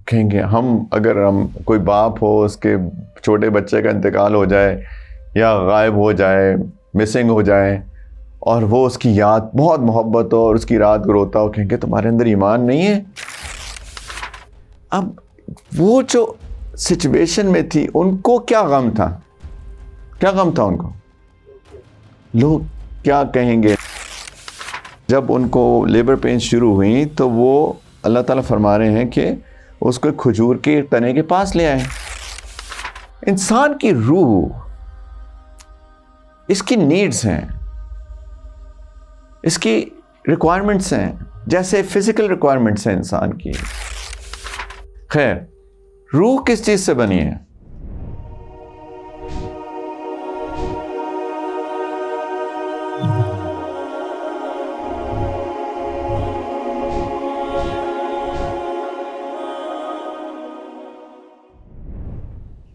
کہیں گے اگر ہم کوئی باپ ہو، اس کے چھوٹے بچے کا انتقال ہو جائے یا غائب ہو جائے، مسنگ ہو جائے، اور وہ اس کی یاد بہت محبت ہو اور اس کی رات کو روتا ہو، کہیں گے تمہارے اندر ایمان نہیں ہے؟ اب وہ جو سچویشن میں تھی، ان کو کیا غم تھا؟ کیا غم تھا ان کو؟ لوگ کیا کہیں گے؟ جب ان کو لیبر پین شروع ہوئی تو وہ اللہ تعالیٰ فرما رہے ہیں کہ اس کو کھجور کے تنے کے پاس لے آئے. انسان کی روح، اس کی نیڈز ہیں، اس کی ریکوائرمنٹس ہیں، جیسے فزیکل ریکوائرمنٹس ہیں انسان کی. خیر، روح کس چیز سے بنی ہے؟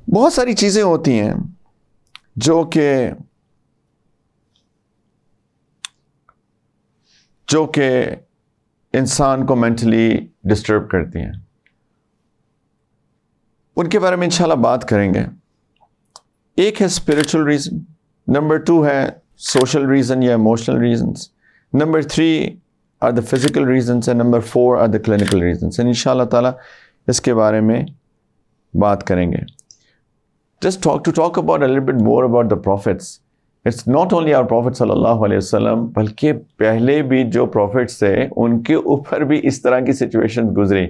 بہت ساری چیزیں ہوتی ہیں جو کہ انسان کو مینٹلی ڈسٹرب کرتی ہیں. ان کے بارے میں انشاءاللہ بات کریں گے. ایک ہے اسپرچل ریزن، نمبر 2 ہے سوشل ریزن یا emotional reasons, number 3 are the physical reasons, and number 4 are the clinical reasons. ان شاء اللہ تعالیٰ اس کے بارے میں بات کریں گے. Just to talk about a little bit more about the prophets. It's not only our Prophet sallallahu alaihi wasallam, بلکہ پہلے بھی جو prophets تھے ان کے اوپر بھی اس طرح کی سچویشن گزری.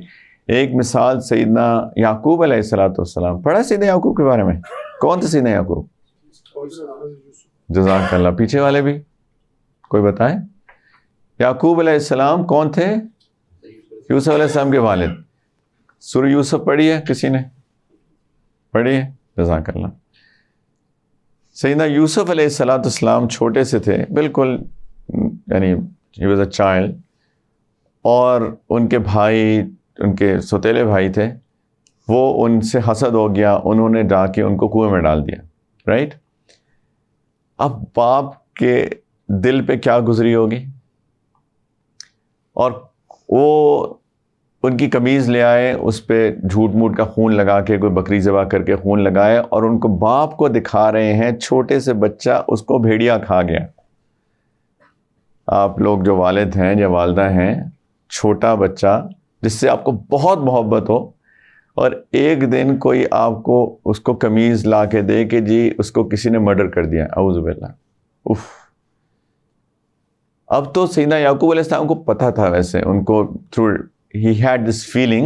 ایک مثال سیدنا یعقوب علیہ السلام. پڑھا سیدنا یعقوب کے بارے میں؟ کون تھے سیدنا یعقوب؟ جزاک اللہ. پیچھے والے بھی کوئی بتائیں؟ یعقوب علیہ السلام کون تھے؟ یوسف علیہ السلام کے والد. سورہ یوسف پڑھی ہے کسی نے؟ پڑھی ہے؟ جزاک اللہ. سیدنا یوسف علیہ السلام چھوٹے سے تھے بالکل، یعنی he was a child، اور ان کے بھائی، ان کے سوتیلے بھائی تھے، وہ ان سے حسد ہو گیا، انہوں نے جا کے ان کو کنویں میں ڈال دیا. رائٹ؟ اب باپ کے دل پہ کیا گزری ہوگی؟ اور وہ ان کی قمیض لے آئے، اس پہ جھوٹ موٹ کا خون لگا کے، کوئی بکری ذبح کر کے خون لگائے، اور ان کو باپ کو دکھا رہے ہیں. چھوٹے سے بچہ، اس کو بھیڑیا کھا گیا. آپ لوگ جو والد ہیں یا والدہ ہیں، چھوٹا بچہ جس سے آپ کو بہت محبت ہو، اور ایک دن کوئی آپ کو اس کو قمیض لا کے دے کہ جی اس کو کسی نے مرڈر کر دیا. اعوذ باللہ. اف. اب تو سیدنا یعقوب علیہ السلام کو پتہ تھا، ویسے ان کو he had this feeling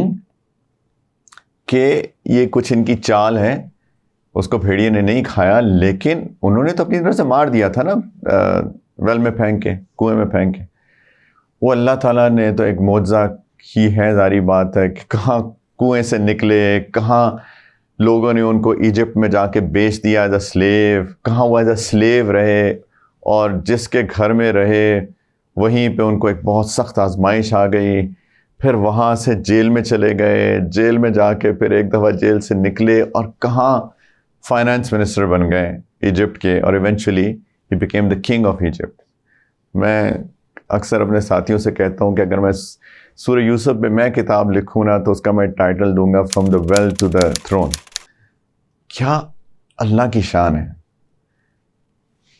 کہ یہ کچھ ان کی چال ہے. اس کو بھیڑیے نے نہیں کھایا، لیکن انہوں نے تو اپنی طرف سے مار دیا تھا نا، ویل میں پھینک کے، کنویں میں پھینک کے. وہ اللہ تعالیٰ نے تو ایک معجزہ ہی ہے، ظاہری بات ہے کہ کہاں کنویں سے نکلے، کہاں لوگوں نے ان کو ایجپٹ میں جا کے بیچ دیا ایز اے سلیو، کہاں وہ ایز اے سلیو رہے، اور جس کے گھر میں رہے وہیں پہ ان کو ایک بہت سخت آزمائش آ گئی. پھر وہاں سے جیل میں چلے گئے، جیل میں جا کے پھر ایک دفعہ جیل سے نکلے اور کہاں فائنانس منسٹر بن گئے ایجپٹ کے، اور eventually he became the king of Egypt. میں اکثر اپنے ساتھیوں سے کہتا ہوں کہ اگر میں سورہ یوسف پہ میں کتاب لکھوں نا تو اس کا میں ٹائٹل دوں گا from the wheel to the throne. کیا اللہ کی شان ہے،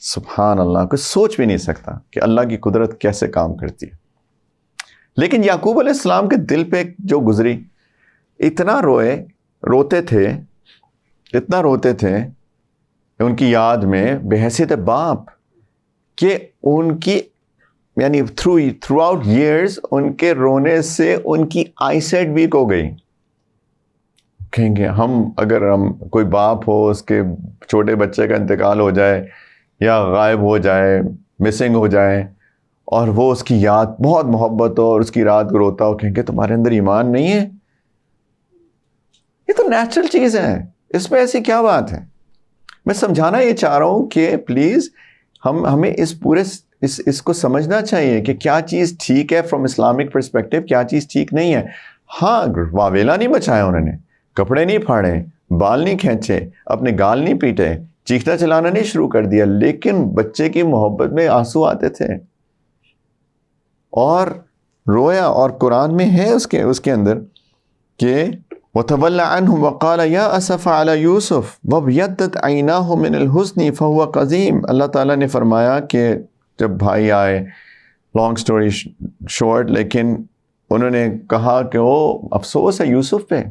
سبحان اللہ. کوئی سوچ بھی نہیں سکتا کہ اللہ کی قدرت کیسے کام کرتی ہے. لیکن یعقوب علیہ السلام کے دل پہ جو گزری، اتنا روتے تھے ان کی یاد میں بحیثیت باپ، کہ ان کی یعنی تھرو آؤٹ ایئرز ان کے رونے سے ان کی آئی سائٹ ویک ہو گئی. کہیں گے اگر ہم کوئی باپ ہو، اس کے چھوٹے بچے کا انتقال ہو جائے یا غائب ہو جائے، مسنگ ہو جائے، اور وہ اس کی یاد بہت محبت ہو اور اس کی رات کو روتا ہو، کہیں گے تمہارے اندر ایمان نہیں ہے؟ یہ تو نیچرل چیز ہے، اس میں ایسی کیا بات ہے؟ میں سمجھانا یہ چاہ رہا ہوں کہ پلیز ہمیں اس کو سمجھنا چاہیے کہ کیا چیز ٹھیک ہے فرام اسلامک پرسپیکٹیو، کیا چیز ٹھیک نہیں ہے. ہاں، واویلا نہیں بچایا انہوں نے، کپڑے نہیں پھاڑے، بال نہیں کھینچے، اپنے گال نہیں پیٹے، چیخنا چلانا نہیں شروع کر دیا، لیکن بچے کی محبت میں آنسو آتے تھے اور رویا. اور قرآن میں ہے اس کے اندر کہ وَتَوَلَّ عَنْهُمْ وَقَالَ يَا أَسَفَ عَلَى يُوسُف وَابْيَضَّتْ عَيْنَاهُ مِنَ الْحُزْنِ فَهُوَ قَزِيمٌ. اللہ تعالیٰ نے فرمایا کہ جب بھائی آئے، لانگ سٹوری شارٹ، لیکن انہوں نے کہا کہ وہ افسوس ہے یوسف پہ،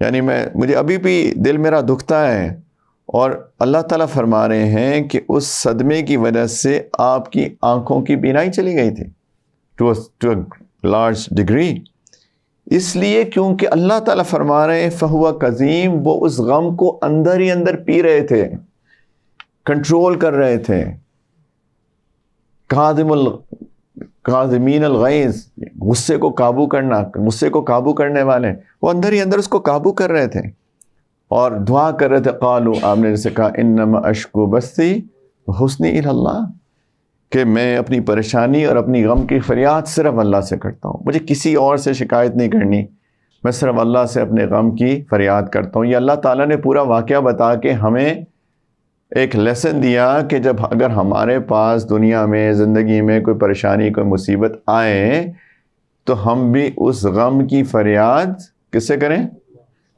یعنی مجھے ابھی بھی دل میرا دکھتا ہے. اور اللہ تعالیٰ فرما رہے ہیں کہ اس صدمے کی وجہ سے آپ کی آنکھوں کی بینائی چلی گئی تھی ٹو اے لارج ڈگری. اس لیے کیونکہ اللہ تعالیٰ فرما رہے ہیں فَهُوَ قَزِيمٌ، وہ اس غم کو اندر ہی اندر پی رہے تھے، کنٹرول کر رہے تھے. قاذمین الغیظ، غصے کو قابو کرنا، غصے کو قابو کرنے والے، وہ اندر ہی اندر اس کو قابو کر رہے تھے اور دعا کر رہے تھے. قالوا، آپ نے جیسے کہا انما اشکو بثی حسنی الی اللہ، کہ میں اپنی پریشانی اور اپنی غم کی فریاد صرف اللہ سے کرتا ہوں، مجھے کسی اور سے شکایت نہیں کرنی، میں صرف اللہ سے اپنے غم کی فریاد کرتا ہوں. یہ اللہ تعالیٰ نے پورا واقعہ بتا کے ہمیں ایک لیسن دیا کہ جب اگر ہمارے پاس دنیا میں زندگی میں کوئی پریشانی کوئی مصیبت آئے تو ہم بھی اس غم کی فریاد کس سے کریں؟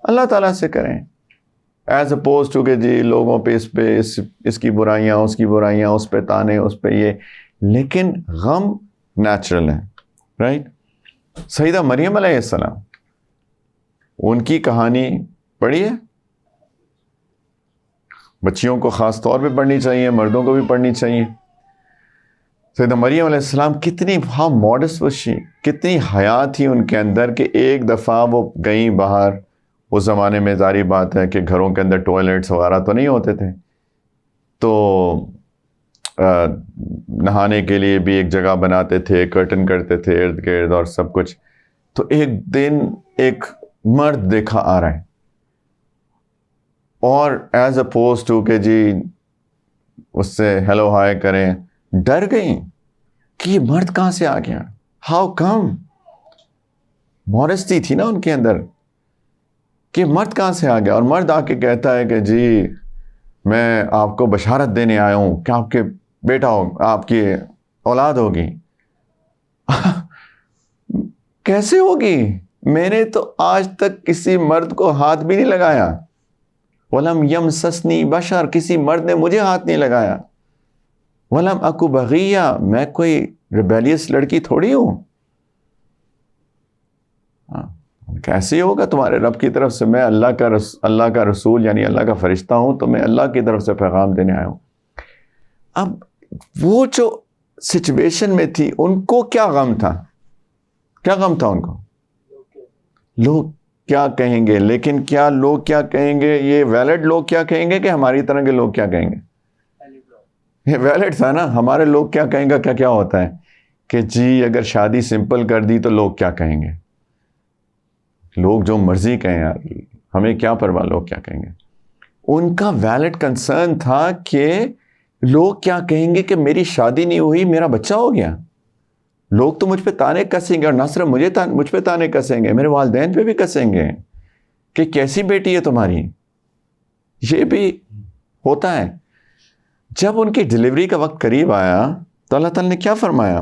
اللہ تعالیٰ سے کریں، ایز اپوز ٹو کہ جی لوگوں پہ اس کی برائیاں، اس کی برائیاں، اس پہ تانے، اس پہ یہ. لیکن غم نیچرل ہے، رائٹ. سیدہ مریم علیہ السلام، ان کی کہانی پڑھی ہے، بچیوں کو خاص طور پہ پڑھنی چاہیے، مردوں کو بھی پڑھنی چاہیے. سیدہ مریم علیہ السلام کتنی ماڈسٹ وشی، کتنی حیا تھی ان کے اندر کہ ایک دفعہ وہ گئیں باہر. اس زمانے میں ظاہری بات ہے کہ گھروں کے اندر ٹوائلٹس وغیرہ تو نہیں ہوتے تھے، تو نہانے کے لیے بھی ایک جگہ بناتے تھے، کرٹن کرتے تھے ارد گرد اور سب کچھ. تو ایک دن ایک مرد دیکھا آ رہا ہے، اور ایز اپوز ٹو کہ جی اس سے ہیلو ہائے کریں، ڈر گئیں کہ یہ مرد کہاں سے آ گیا، ہاؤ کم. ماڈسٹی تھی نا ان کے اندر کہ مرد کہاں سے آ گیا. اور مرد آ کے کہتا ہے کہ جی میں آپ کو بشارت دینے آیا ہوں کہ آپ کے بیٹا ہو، آپ کی اولاد ہوگی. کیسے ہوگی؟ میں نے تو آج تک کسی مرد کو ہاتھ بھی نہیں لگایا. وَلَمْ يَمْسَسْنِي بَشَرٌ، کسی مرد نے مجھے ہاتھ نہیں لگایا. وَلَمْ أَكُ بَغِيًّا، میں کوئی ریبیلیس لڑکی تھوڑی ہوں. کیسے ہوگا تمہارے رب کی طرف سے؟ میں اللہ کا رسول یعنی اللہ کا فرشتہ ہوں، تو میں اللہ کی طرف سے پیغام دینے آیا ہوں. اب وہ جو سچویشن میں تھی، ان کو کیا غم تھا؟ کیا غم تھا ان کو؟ لوگ کیا کہیں گے. لیکن کیا لوگ کیا کہیں گے یہ ویلڈ لوگ کیا کہیں گے کہ ہماری طرح کے لوگ کیا کہیں گے؟ یہ ویلڈ تھا نا. ہمارے لوگ کیا کہیں گے کیا ہوتا ہے کہ جی اگر شادی سمپل کر دی تو لوگ کیا کہیں گے. لوگ جو مرضی کہیں یار، ہمیں کیا پرواہ لوگ کیا کہیں گے. ان کا ویلڈ کنسرن تھا کہ لوگ کیا کہیں گے کہ میری شادی نہیں ہوئی، میرا بچہ ہو گیا. لوگ تو مجھ پہ تانے کسیں گے، اور نہ صرف مجھ پہ تانے کسیں گے، میرے والدین پہ بھی کسیں گے کہ کیسی بیٹی ہے تمہاری. یہ بھی ہوتا ہے. جب ان کی ڈلیوری کا وقت قریب آیا تو اللہ تعالیٰ نے کیا فرمایا؟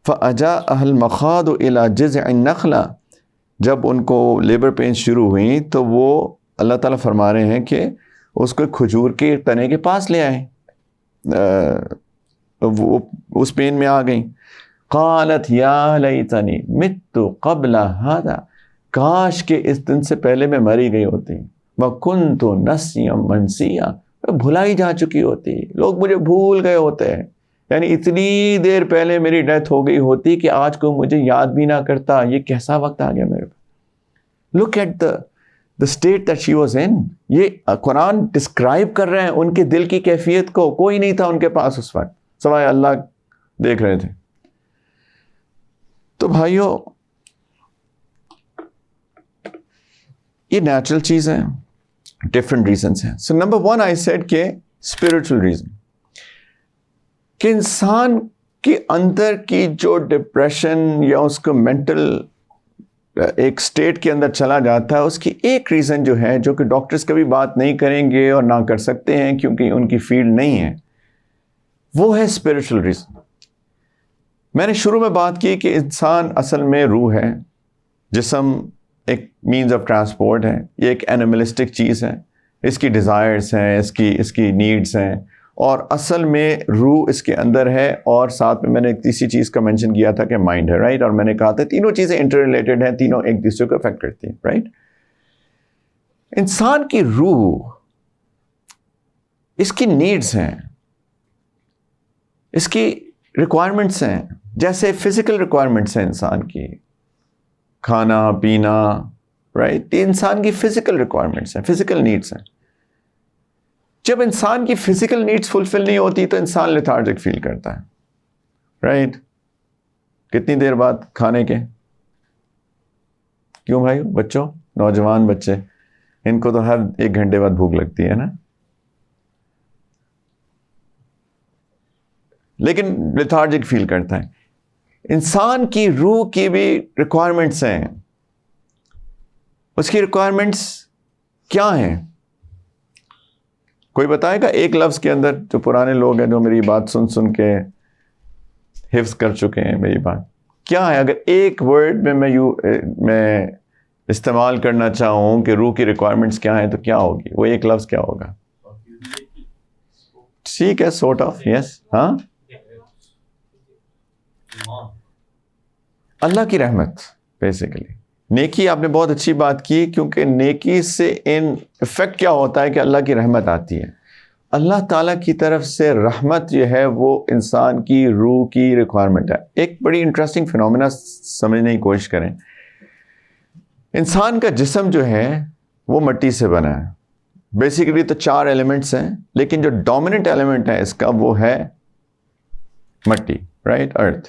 فَأَجَاءَهَا الْمَخَاضُ إِلَى جِذْعِ النَّخْلَةِ، جب ان کو لیبر پینس شروع ہوئیں تو وہ اللہ تعالیٰ فرما رہے ہیں کہ اس کو کھجور کے تنے کے پاس لے آئے، وہ اس پین میں آ گئیں. قالت یا لیتنی مت قبل هذا، کاش کہ اس دن سے پہلے میں مری گئی ہوتی. وکنت نسیا منسیا، بھلائی جا چکی ہوتی، لوگ مجھے بھول گئے ہوتے ہیں. یعنی اتنی دیر پہلے میری ڈیتھ ہو گئی ہوتی کہ آج کو مجھے یاد بھی نہ کرتا. یہ کیسا وقت آ گیا میرے پاس. Look at the state that she was in. یہ قرآن ڈسکرائب کر رہے ہیں ان کے دل کی کیفیت کو. کوئی نہیں تھا ان کے پاس اس وقت سوائے اللہ دیکھ رہے تھے. تو بھائیو یہ نیچرل چیز ہے، ڈفرینٹ ریزنس ہیں. سو نمبر 1 آئی سیڈ کہ اسپرچل ریزن، کہ انسان کے اندر کی جو ڈپریشن یا اس کو مینٹل ایک سٹیٹ کے اندر چلا جاتا ہے، اس کی ایک ریزن جو ہے، جو کہ ڈاکٹرز کبھی بات نہیں کریں گے اور نہ کر سکتے ہیں کیونکہ ان کی فیلڈ نہیں ہے، وہ ہے اسپرچل ریزن. میں نے شروع میں بات کی کہ انسان اصل میں روح ہے، جسم ایک مینز آف ٹرانسپورٹ ہے, یہ ایک اینیملسٹک چیز ہے, اس کی ڈیزائرز ہیں, اس کی نیڈز ہیں, اور اصل میں روح اس کے اندر ہے. اور ساتھ میں نے ایک تیسری چیز کا مینشن کیا تھا کہ مائنڈ ہے, رائٹ. اور میں نے کہا تھا تینوں چیزیں انٹر ریلیٹڈ ہیں, تینوں ایک دوسرے کو افیکٹ کرتی ہیں, رائٹ. انسان کی روح, اس کی نیڈز ہیں, اس کی ریکوائرمنٹس ہیں, جیسے فزیکل ریکوائرمنٹس ہیں انسان کی, کھانا پینا, رائٹ. یہ انسان کی فزیکل ریکوائرمنٹس ہیں, فزیکل نیڈس ہیں. جب انسان کی فزیکل نیڈس فلفل نہیں ہوتی تو انسان لیتھارجک فیل کرتا ہے, رائٹ. کتنی دیر بعد کھانے کے, کیوں بھائی بچوں, نوجوان بچے, ان کو تو ہر 1 گھنٹے بعد بھوک لگتی ہے نا, لیکن لیتھارجک فیل کرتا ہے. انسان کی روح کی بھی ریکوائرمنٹس ہیں. اس کی ریکوائرمنٹس کیا ہیں؟ کوئی بتائے گا ایک لفظ کے اندر؟ جو پرانے لوگ ہیں جو میری بات سن سن کے حفظ کر چکے ہیں میری بات, کیا ہے؟ اگر ایک ورڈ میں استعمال کرنا چاہوں کہ روح کی ریکوائرمنٹس کیا ہیں تو کیا ہوگی؟ وہ ایک لفظ کیا ہوگا؟ ٹھیک ہے, سورٹ آف, یس. ہاں, اللہ کی رحمت بیسیکلی. نیکی, آپ نے بہت اچھی بات کی, کیونکہ نیکی سے افیکٹ کیا ہوتا ہے کہ اللہ کی رحمت آتی ہے. اللہ تعالیٰ کی طرف سے رحمت جو ہے وہ انسان کی روح کی ریکوائرمنٹ ہے. ایک بڑی انٹرسٹنگ فینومینا سمجھنے کی کوشش کریں. انسان کا جسم جو ہے وہ مٹی سے بنا ہے. بیسیکلی تو 4 ایلیمنٹس ہیں, لیکن جو ڈومیننٹ ایلیمنٹ ہے اس کا وہ ہے مٹی, رائٹ, ارتھ.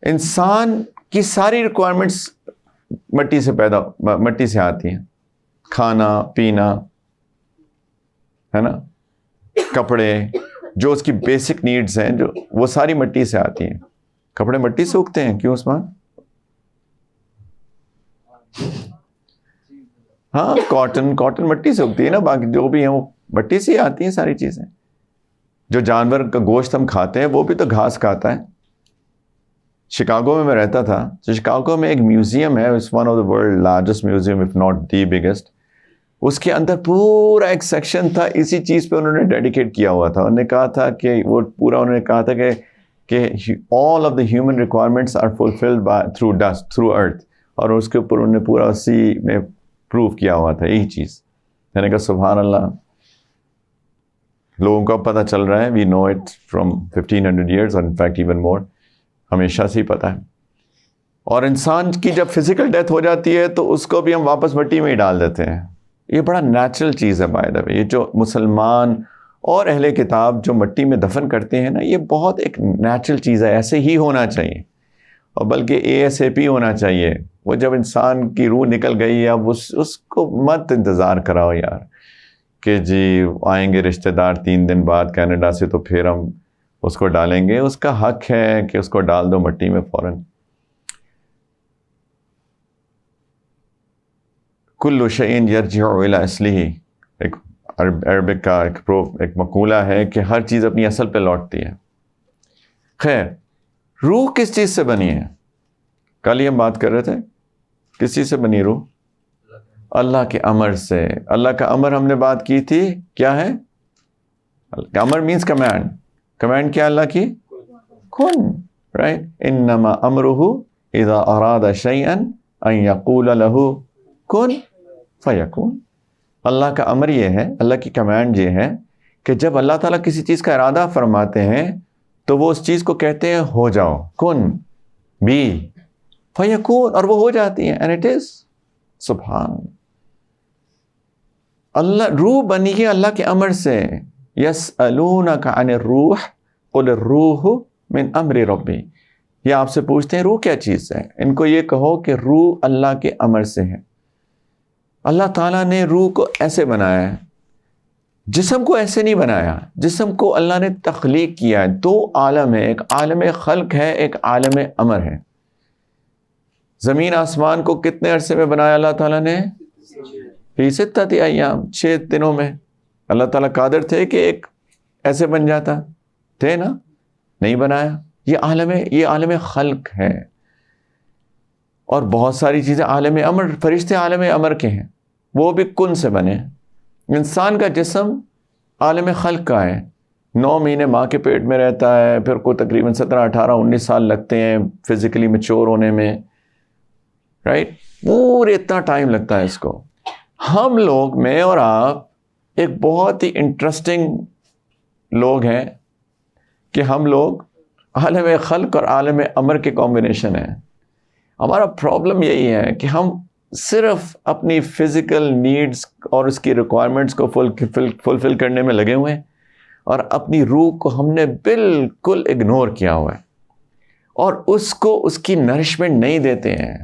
انسان کی ساری ریکوائرمنٹس مٹی سے آتی ہیں. کھانا پینا, ہے نا, کپڑے, جو اس کی بیسک نیڈز ہیں, جو وہ ساری مٹی سے آتی ہیں. کپڑے مٹی سے اگتے ہیں, کیوں عثمان؟ ہاں, کاٹن مٹی سے اگتی ہے نا. باقی جو بھی ہیں وہ مٹی سے ہی آتی ہیں ساری چیزیں. جو جانور کا گوشت ہم کھاتے ہیں وہ بھی تو گھاس کھاتا ہے. شکاگو میں رہتا تھا, تو شکاگو میں ایک میوزیم ہے, it's one of the world largest museum if not the biggest. اس کے اندر پورا ایک سیکشن تھا اسی چیز پہ انہوں نے ڈیڈیکیٹ کیا ہوا تھا. انہوں نے کہا تھا کہ وہ پورا انہوں نے کہا تھا کہ all of the human requirements are fulfilled through dust, through earth. اور اس کے اوپر انہوں نے پورا اسی میں پروف کیا ہوا تھا یہی چیز. میں نے کہا سبحان اللہ, لوگوں کو پتہ چل رہا ہے. وی نو اٹ فرام 1500 ایئرس, اور ان فیکٹ ایون مور, ہمیشہ سے ہی پتہ ہے. اور انسان کی جب فزیکل ڈیتھ ہو جاتی ہے تو اس کو بھی ہم واپس مٹی میں ہی ڈال دیتے ہیں. یہ بڑا نیچرل چیز ہے بائی دا وے. یہ جو مسلمان اور اہل کتاب جو مٹی میں دفن کرتے ہیں نا, یہ بہت ایک نیچرل چیز ہے, ایسے ہی ہونا چاہیے. اور بلکہ ASAP ہونا چاہیے. وہ جب انسان کی روح نکل گئی, اب اس کو مت انتظار کراؤ یار کہ جی آئیں گے رشتہ دار 3 دن بعد کینیڈا سے تو پھر ہم اس کو ڈالیں گے. اس کا حق ہے کہ اس کو ڈال دو مٹی میں فوراً. کل شیء یرجع الی اصلہ, ایک عربک کا ایک مقولہ ہے کہ ہر چیز اپنی اصل پہ لوٹتی ہے. خیر, روح کس چیز سے بنی ہے؟ کل ہی ہم بات کر رہے تھے, کس چیز سے بنی روح؟ اللہ کے امر سے. اللہ کا امر ہم نے بات کی تھی, کیا ہے امر؟ Means command. کمانڈ کیا اللہ کی؟ کن, رائٹ. انما امرہ اذا اراد شیئا ان یقول له کن فیکون. اللہ کا امر یہ ہے, اللہ کی کمانڈ یہ ہے کہ جب اللہ تعالیٰ کسی چیز کا ارادہ فرماتے ہیں تو وہ اس چیز کو کہتے ہیں ہو جاؤ, کن بی فیکون, اور وہ ہو جاتی ہے. اینڈ اٹ از سبحان اللہ. روح بنی ہے اللہ کے امر سے. یسألونک عن الروح قل الروح من امر ربی. یہ آپ سے پوچھتے ہیں روح کیا چیز ہے, ان کو یہ کہو کہ روح اللہ کے امر سے ہے. اللہ تعالیٰ نے روح کو ایسے بنایا ہے, جسم کو ایسے نہیں بنایا. جسم کو اللہ نے تخلیق کیا ہے. 2 عالم ہے, ایک عالم خلق ہے, ایک عالم امر ہے. زمین آسمان کو کتنے عرصے میں بنایا اللہ تعالیٰ نے؟ فی 6 ایام, 6 دنوں میں. اللہ تعالیٰ قادر تھے کہ ایک ایسے بن جاتا؟ تھے نا, نہیں بنایا. یہ عالم خلق ہے. اور بہت ساری چیزیں عالم امر، فرشتے عالم امر کے ہیں، وہ بھی کن سے بنے. انسان کا جسم عالم خلق کا ہے، 9 مہینے ماں کے پیٹ میں رہتا ہے، پھر کو تقریباً 17 18 19 سال لگتے ہیں فزیکلی میچور ہونے میں، رائٹ؟ پورے اتنا ٹائم لگتا ہے اس کو. ہم لوگ، میں اور آپ، ایک بہت ہی انٹرسٹنگ لوگ ہیں کہ ہم لوگ عالم خلق اور عالم امر کے کمبینیشن ہیں. ہمارا پرابلم یہی ہے کہ ہم صرف اپنی فزیکل نیڈز اور اس کی ریکوائرمنٹس کو فلفل کرنے میں لگے ہوئے ہیں، اور اپنی روح کو ہم نے بالکل اگنور کیا ہوا ہے، اور اس کو اس کی نرشمنٹ نہیں دیتے ہیں.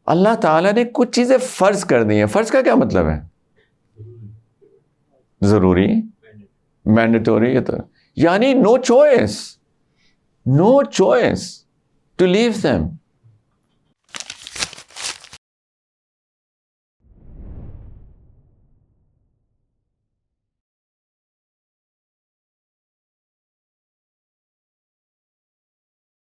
اللہ تعالیٰ نے کچھ چیزیں فرض کر دی ہیں. فرض کا کیا مطلب ہے؟ ضروری، مینڈیٹوری، یعنی no choice to leave them.